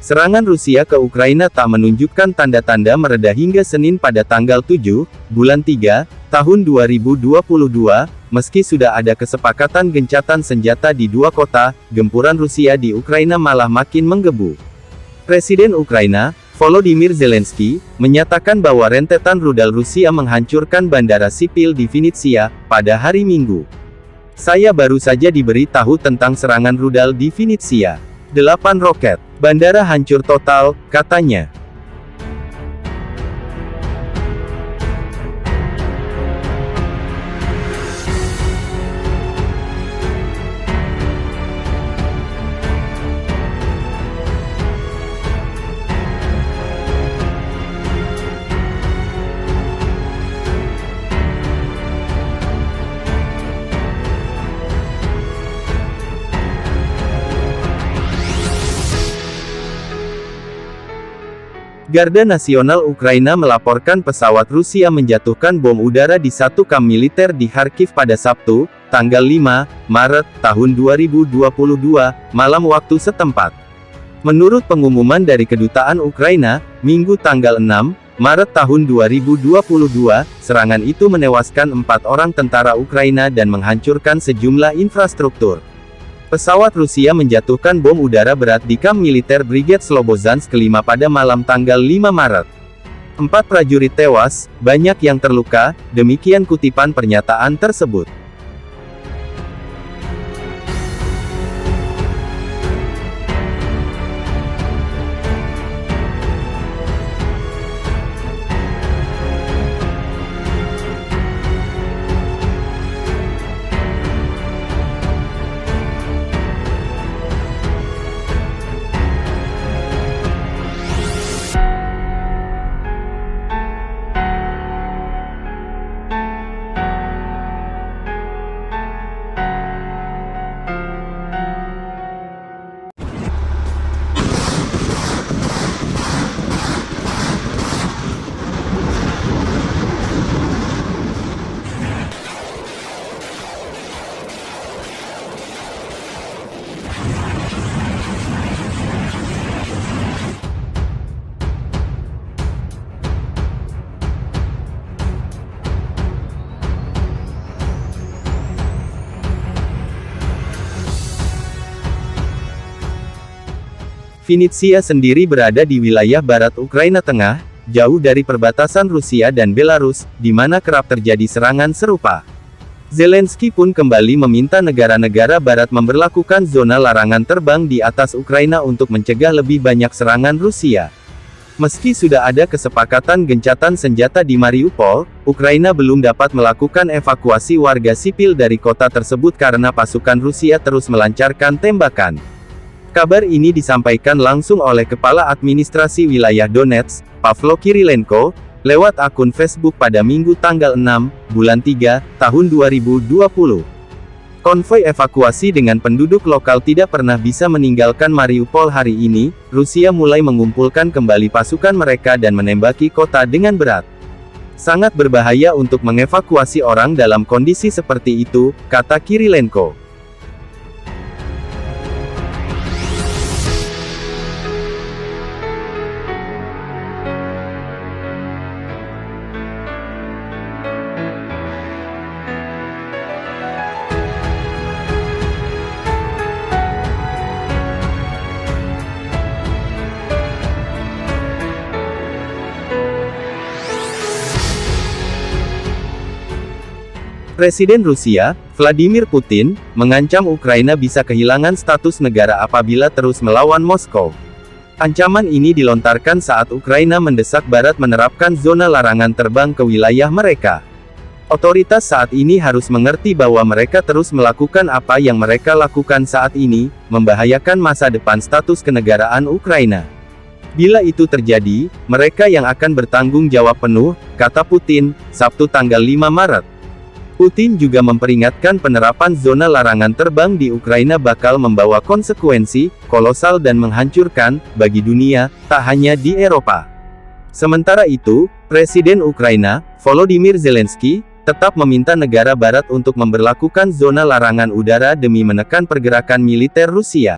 Serangan Rusia ke Ukraina tak menunjukkan tanda-tanda mereda hingga Senin pada tanggal 7, bulan 3, tahun 2022, meski sudah ada kesepakatan gencatan senjata di dua kota, gempuran Rusia di Ukraina malah makin menggebu. Presiden Ukraina, Volodymyr Zelensky, menyatakan bahwa rentetan rudal Rusia menghancurkan bandara sipil di Vinnytsia, pada hari Minggu. Saya baru saja diberi tahu tentang serangan rudal di Vinnytsia. 8 roket. Bandara hancur total, katanya. Garda Nasional Ukraina melaporkan pesawat Rusia menjatuhkan bom udara di satu kamp militer di Kharkiv pada Sabtu, tanggal 5 Maret, tahun 2022, malam waktu setempat. Menurut pengumuman dari Kedutaan Ukraina, Minggu tanggal 6 Maret tahun 2022, serangan itu menewaskan 4 orang tentara Ukraina dan menghancurkan sejumlah infrastruktur. Pesawat Rusia menjatuhkan bom udara berat di kamp militer Brigade Slobozhansk ke-5 pada malam tanggal 5 Maret. 4 prajurit tewas, banyak yang terluka, demikian kutipan pernyataan tersebut. Vinnytsia sendiri berada di wilayah barat Ukraina Tengah, jauh dari perbatasan Rusia dan Belarus, di mana kerap terjadi serangan serupa. Zelensky pun kembali meminta negara-negara barat memberlakukan zona larangan terbang di atas Ukraina untuk mencegah lebih banyak serangan Rusia. Meski sudah ada kesepakatan gencatan senjata di Mariupol, Ukraina belum dapat melakukan evakuasi warga sipil dari kota tersebut karena pasukan Rusia terus melancarkan tembakan. Kabar ini disampaikan langsung oleh Kepala Administrasi Wilayah Donetsk, Pavlo Kirilenko, lewat akun Facebook pada Minggu tanggal 6, bulan 3, tahun 2020. Konvoi evakuasi dengan penduduk lokal tidak pernah bisa meninggalkan Mariupol hari ini. Rusia mulai mengumpulkan kembali pasukan mereka dan menembaki kota dengan berat. Sangat berbahaya untuk mengevakuasi orang dalam kondisi seperti itu, kata Kirilenko. Presiden Rusia, Vladimir Putin, mengancam Ukraina bisa kehilangan status negara apabila terus melawan Moskow. Ancaman ini dilontarkan saat Ukraina mendesak Barat menerapkan zona larangan terbang ke wilayah mereka. Otoritas saat ini harus mengerti bahwa mereka terus melakukan apa yang mereka lakukan saat ini, membahayakan masa depan status kenegaraan Ukraina. Bila itu terjadi, mereka yang akan bertanggung jawab penuh, kata Putin, Sabtu tanggal 5 Maret. Putin juga memperingatkan penerapan zona larangan terbang di Ukraina bakal membawa konsekuensi kolosal dan menghancurkan bagi dunia, tak hanya di Eropa. Sementara itu, Presiden Ukraina, Volodymyr Zelensky, tetap meminta negara barat untuk memberlakukan zona larangan udara demi menekan pergerakan militer Rusia.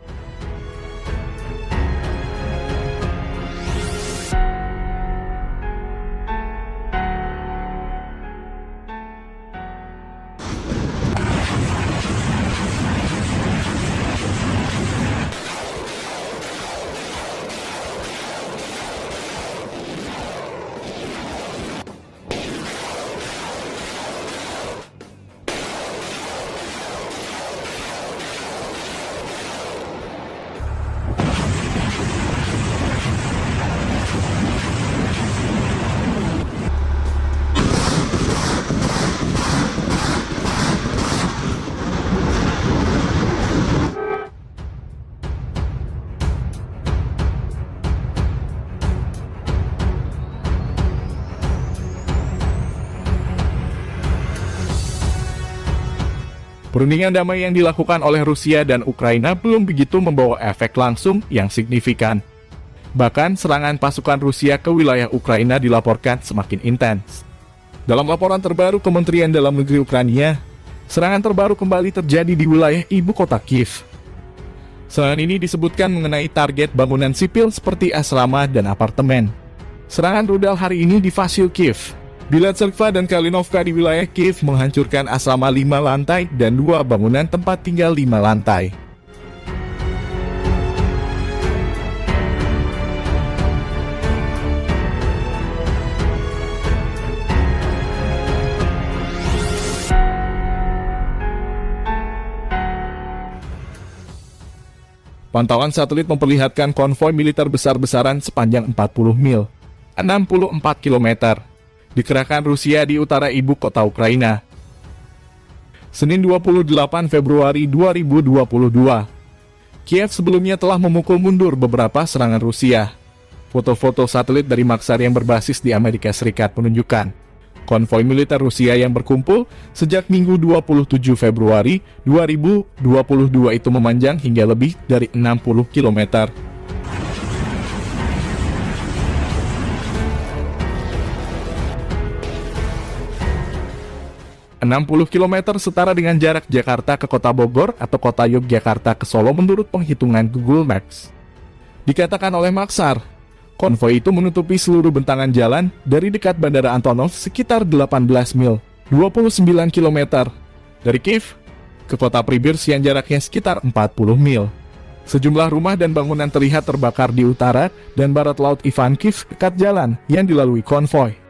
Perundingan damai yang dilakukan oleh Rusia dan Ukraina belum begitu membawa efek langsung yang signifikan. Bahkan, serangan pasukan Rusia ke wilayah Ukraina dilaporkan semakin intens. Dalam laporan terbaru Kementerian Dalam Negeri Ukraina, serangan terbaru kembali terjadi di wilayah ibu kota Kiev. Serangan ini disebutkan mengenai target bangunan sipil seperti asrama dan apartemen. Serangan rudal hari ini di Vasil Kiev, Bilatserkva dan Kalinovka di wilayah Kiev menghancurkan asrama 5 lantai dan 2 bangunan tempat tinggal 5 lantai. Pantauan satelit memperlihatkan konvoi militer besar-besaran sepanjang 40 mil, 64 km. Dikerahkan Rusia di utara ibu kota Ukraina. Senin 28 Februari 2022. Kiev sebelumnya telah memukul mundur beberapa serangan Rusia. Foto-foto satelit dari Maxar yang berbasis di Amerika Serikat menunjukkan konvoi militer Rusia yang berkumpul sejak Minggu 27 Februari 2022 itu memanjang hingga lebih dari 60 km. 60 km setara dengan jarak Jakarta ke kota Bogor atau kota Yogyakarta ke Solo menurut penghitungan Google Maps. Dikatakan oleh Maxar, konvoi itu menutupi seluruh bentangan jalan dari dekat Bandara Antonov sekitar 18 mil, 29 km, dari Kiev ke kota Pribirsk yang jaraknya sekitar 40 mil. Sejumlah rumah dan bangunan terlihat terbakar di utara dan barat laut Ivankiv dekat jalan yang dilalui konvoi.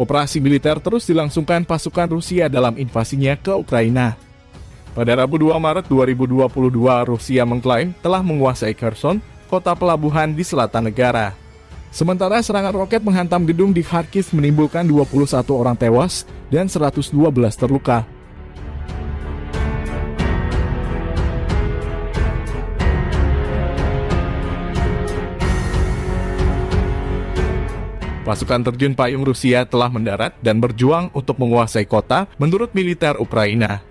Operasi militer terus dilangsungkan pasukan Rusia dalam invasinya ke Ukraina. Pada Rabu 2 Maret 2022, Rusia mengklaim telah menguasai Kherson, kota pelabuhan di selatan negara. Sementara serangan roket menghantam gedung di Kharkiv menimbulkan 21 orang tewas dan 112 terluka. Pasukan terjun payung Rusia telah mendarat dan berjuang untuk menguasai kota menurut militer Ukraina.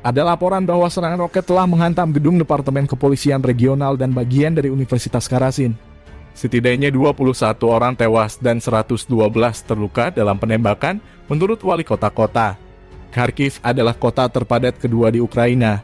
Ada laporan bahwa serangan roket telah menghantam gedung Departemen Kepolisian Regional dan bagian dari Universitas Karasin. Setidaknya 21 orang tewas dan 112 terluka dalam penembakan menurut wali kota-kota. Kharkiv adalah kota terpadat kedua di Ukraina.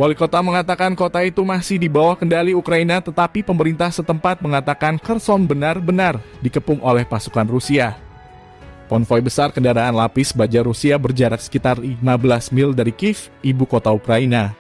Wali kota mengatakan kota itu masih di bawah kendali Ukraina, tetapi pemerintah setempat mengatakan Kherson benar-benar dikepung oleh pasukan Rusia. Konvoi besar kendaraan lapis baja Rusia berjarak sekitar 15 mil dari Kiev, ibu kota Ukraina.